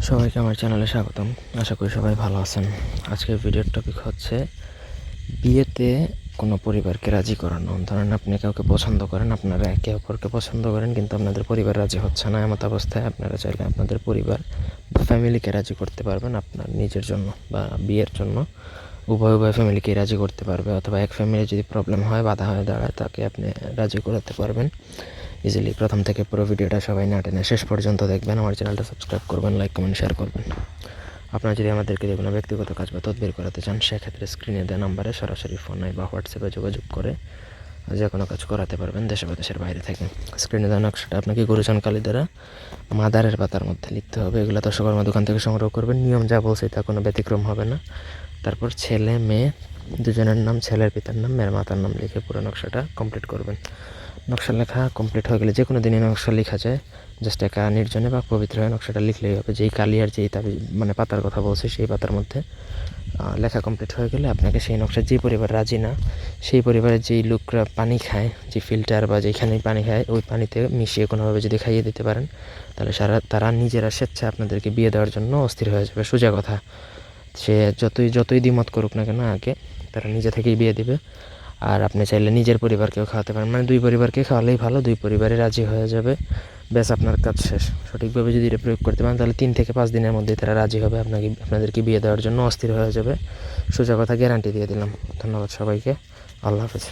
সবাইকে আমার চ্যানেলে স্বাগতম। আশা করি সবাই ভালো আছেন। আজকের ভিডিওর টপিক হচ্ছে বিয়েতে কোনো পরিবারকে রাজি করানো। ধরেন আপনি কাউকে পছন্দ করেন, আপনারা একে অপরকে পছন্দ করেন, কিন্তু আপনাদের পরিবার রাজি হচ্ছে না। এমত অবস্থায় আপনারা চাইলে আপনাদের পরিবার বা ফ্যামিলিকে রাজি করতে পারবেন আপনার নিজের জন্য বা বিয়ের জন্য। উভয় ফ্যামিলিকেই রাজি করতে পারবে, অথবা এক ফ্যামিলি যদি প্রবলেম হয়, বাধা হয়ে দাঁড়ায়, তাকে আপনি রাজি করাতে পারবেন ইজিলি। প্রথম থেকে পুরো ভিডিওটা সবাই না টেনে শেষ পর্যন্ত দেখবেন। আমার চ্যানেলটা সাবস্ক্রাইব করবেন, লাইক কমেন্ট শেয়ার করবেন। আপনারা যদি আমাদেরকে যে কোনো ব্যক্তিগত কাজ বা তদবির করাতে চান, সেক্ষেত্রে স্ক্রিনে দেওয়া নাম্বারে সরাসরি ফোনে বা হোয়াটসঅ্যাপে যোগাযোগ করে যে কোনো কাজ করাতে পারবেন দেশে বা দেশের বাইরে থেকে। স্ক্রিনে দেওয়া নকশাটা আপনাকে গুরুজন কালী দ্বারা মাদারের পাতার মধ্যে লিখতে হবে। এগুলো দর্শকর্মা দোকান থেকে সংগ্রহ করবেন। নিয়ম যা বলছে তা কোনো ব্যতিক্রম হবে না। তারপর ছেলে মেয়ে দুজনের নাম, ছেলের পিতার নাম, মেয়ের মাতার নাম লিখে পুরো নকশাটা কমপ্লিট করবেন। নকশা লেখা কমপ্লিট হয়ে গেলে যে কোনো দিনই নকশা লেখা যায়, জাস্ট একা নির্জনে বা পবিত্র হয়ে নকশাটা লিখলেই হবে। যেই কালি আর যেই তাবি মানে পাতার কথা বলছে, সেই পাতার মধ্যে লেখা কমপ্লিট হয়ে গেলে আপনাকে সেই নকশা, যে পরিবার রাজি না, সেই পরিবারের যেই লোকরা পানি খায়, যে ফিল্টার বা যেখানে পানি খায়, ওই পানিতে মিশিয়ে কোনোভাবে যদি খাইয়ে দিতে পারেন, তাহলে তারা নিজেরা স্বেচ্ছায় আপনাদেরকে বিয়ে দেওয়ার জন্য অস্থির হয়ে যাবে। সোজা কথা, সে যতই দ্বিমত করুক না কেন, আগে তারা নিজে থেকেই বিয়ে দিবে। আর আপনি চাইলে নিজের পরিবারকেও খাওয়াতে পারেন, মানে দুই পরিবারকে খাওয়ালেই ভালো, দুই পরিবারে রাজি হয়ে যাবে, ব্যাস আপনার কাজ শেষ। সঠিকভাবে যদি এটা প্রয়োগ করতে পারেন, তাহলে 3 থেকে 5 দিনের মধ্যেই তারা রাজি হবে আপনাদেরকে বিয়ে দেওয়ার জন্য, অস্থির হয়ে যাবে। সোজা কথা, গ্যারান্টি দিয়ে দিলাম। ধন্যবাদ সবাইকে। আল্লাহ হাফেজ।